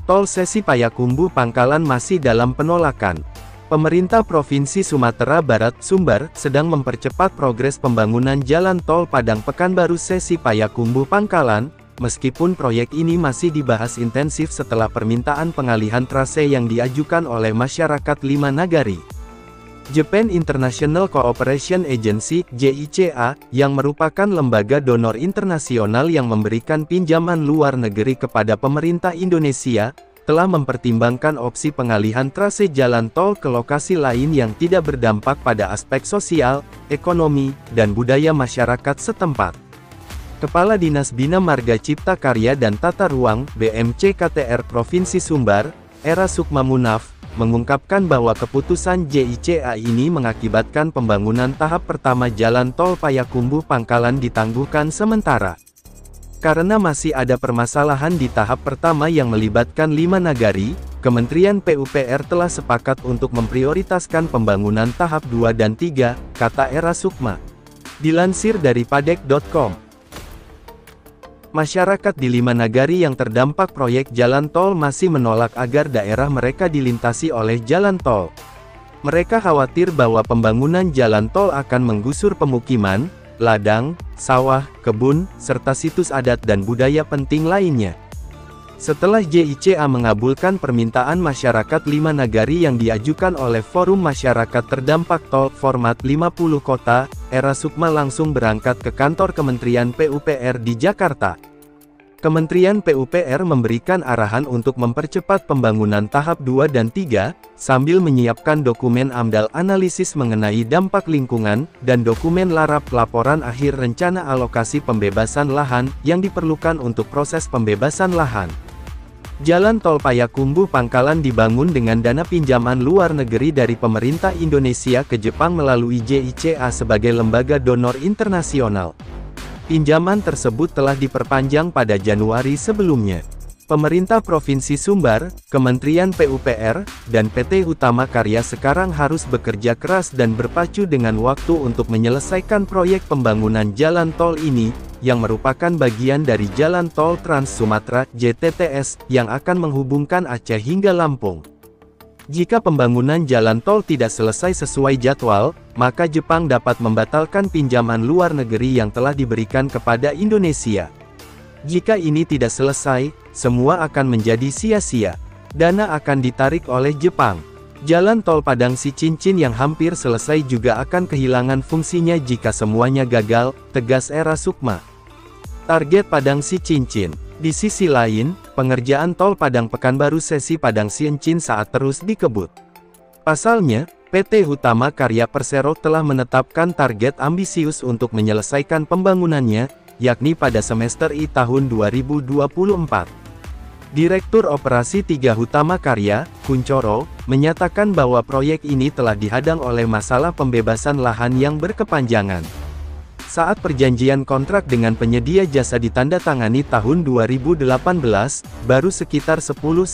Tol Sesi Payakumbuh Pangkalan masih dalam penolakan. Pemerintah Provinsi Sumatera Barat Sumbar sedang mempercepat progres pembangunan jalan tol Padang Pekanbaru Sesi Payakumbuh Pangkalan, meskipun proyek ini masih dibahas intensif setelah permintaan pengalihan trase yang diajukan oleh masyarakat 5 nagari. Japan International Cooperation Agency (JICA), yang merupakan lembaga donor internasional yang memberikan pinjaman luar negeri kepada pemerintah Indonesia, telah mempertimbangkan opsi pengalihan trase jalan tol ke lokasi lain yang tidak berdampak pada aspek sosial, ekonomi, dan budaya masyarakat setempat. Kepala Dinas Bina Marga Cipta Karya dan Tata Ruang (BMC KTR) Provinsi Sumbar, Era Sukma Munaf, mengungkapkan bahwa keputusan JICA ini mengakibatkan pembangunan tahap pertama jalan tol Payakumbuh Pangkalan ditangguhkan sementara. Karena masih ada permasalahan di tahap pertama yang melibatkan 5 nagari, Kementerian PUPR telah sepakat untuk memprioritaskan pembangunan tahap 2 dan 3, kata Era Sukma. Dilansir dari padek.com. Masyarakat di 5 nagari yang terdampak proyek jalan tol masih menolak agar daerah mereka dilintasi oleh jalan tol. Mereka khawatir bahwa pembangunan jalan tol akan menggusur pemukiman, ladang, sawah, kebun, serta situs adat dan budaya penting lainnya. Setelah JICA mengabulkan permintaan masyarakat 5 nagari yang diajukan oleh Forum Masyarakat Terdampak Tol Format 50 Kota, Era Sukma langsung berangkat ke kantor Kementerian PUPR di Jakarta. Kementerian PUPR memberikan arahan untuk mempercepat pembangunan tahap 2 dan 3, sambil menyiapkan dokumen AMDAL analisis mengenai dampak lingkungan, dan dokumen LARAP laporan akhir rencana alokasi pembebasan lahan, yang diperlukan untuk proses pembebasan lahan. Jalan tol Payakumbuh Pangkalan dibangun dengan dana pinjaman luar negeri dari pemerintah Indonesia ke Jepang melalui JICA sebagai lembaga donor internasional. Pinjaman tersebut telah diperpanjang pada Januari sebelumnya. Pemerintah Provinsi Sumbar, Kementerian PUPR, dan PT Hutama Karya sekarang harus bekerja keras dan berpacu dengan waktu untuk menyelesaikan proyek pembangunan jalan tol ini, yang merupakan bagian dari Jalan Tol Trans Sumatera (JTTS) yang akan menghubungkan Aceh hingga Lampung. Jika pembangunan jalan tol tidak selesai sesuai jadwal, maka Jepang dapat membatalkan pinjaman luar negeri yang telah diberikan kepada Indonesia. Jika ini tidak selesai, semua akan menjadi sia-sia. Dana akan ditarik oleh Jepang. Jalan tol Padang Sicincin yang hampir selesai juga akan kehilangan fungsinya jika semuanya gagal, tegas Era Sukma. Target Padang Sicincin. Di sisi lain, pengerjaan tol Padang Pekanbaru Sesi Padang Sicincin saat terus dikebut. Pasalnya, PT Hutama Karya Persero telah menetapkan target ambisius untuk menyelesaikan pembangunannya, yakni pada semester I tahun 2024. Direktur Operasi 3 Hutama Karya, Kuncoro, menyatakan bahwa proyek ini telah dihadang oleh masalah pembebasan lahan yang berkepanjangan. Saat perjanjian kontrak dengan penyedia jasa ditandatangani tahun 2018, baru sekitar 10-15%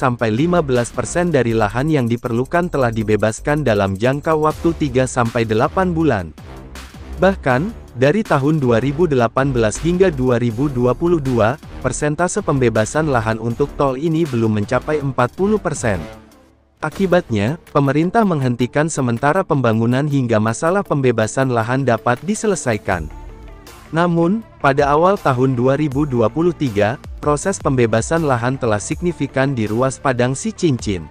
dari lahan yang diperlukan telah dibebaskan dalam jangka waktu 3-8 bulan. Bahkan, dari tahun 2018 hingga 2022, persentase pembebasan lahan untuk tol ini belum mencapai 40%. Akibatnya, pemerintah menghentikan sementara pembangunan hingga masalah pembebasan lahan dapat diselesaikan. Namun, pada awal tahun 2023, proses pembebasan lahan telah signifikan di ruas Padang Sicincin.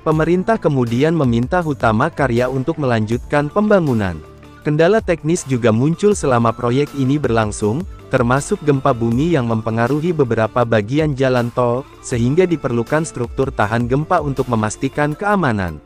Pemerintah kemudian meminta Hutama Karya untuk melanjutkan pembangunan. Kendala teknis juga muncul selama proyek ini berlangsung, termasuk gempa bumi yang mempengaruhi beberapa bagian jalan tol, sehingga diperlukan struktur tahan gempa untuk memastikan keamanan.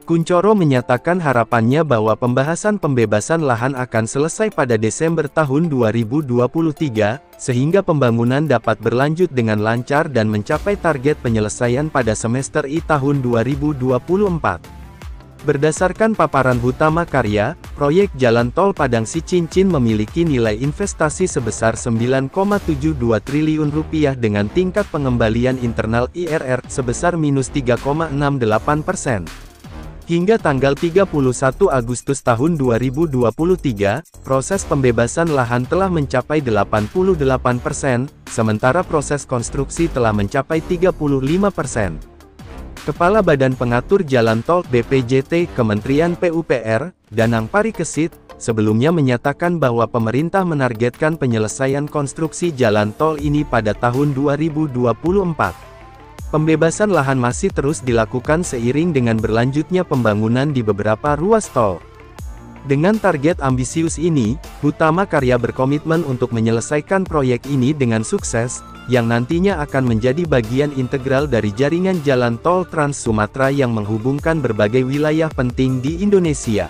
Kuncoro menyatakan harapannya bahwa pembahasan pembebasan lahan akan selesai pada Desember tahun 2023, sehingga pembangunan dapat berlanjut dengan lancar dan mencapai target penyelesaian pada semester I tahun 2024. Berdasarkan paparan Hutama Karya, proyek Jalan Tol Padang Sicincin memiliki nilai investasi sebesar Rp9,72 triliun dengan tingkat pengembalian internal IRR sebesar -3,68%. Hingga tanggal 31 Agustus tahun 2023, proses pembebasan lahan telah mencapai 88%, sementara proses konstruksi telah mencapai 35%. Kepala Badan Pengatur Jalan Tol (BPJT) Kementerian PUPR, Danang Parikesit, sebelumnya menyatakan bahwa pemerintah menargetkan penyelesaian konstruksi jalan tol ini pada tahun 2024. Pembebasan lahan masih terus dilakukan seiring dengan berlanjutnya pembangunan di beberapa ruas tol. Dengan target ambisius ini, Hutama Karya berkomitmen untuk menyelesaikan proyek ini dengan sukses, yang nantinya akan menjadi bagian integral dari jaringan jalan tol Trans Sumatera yang menghubungkan berbagai wilayah penting di Indonesia.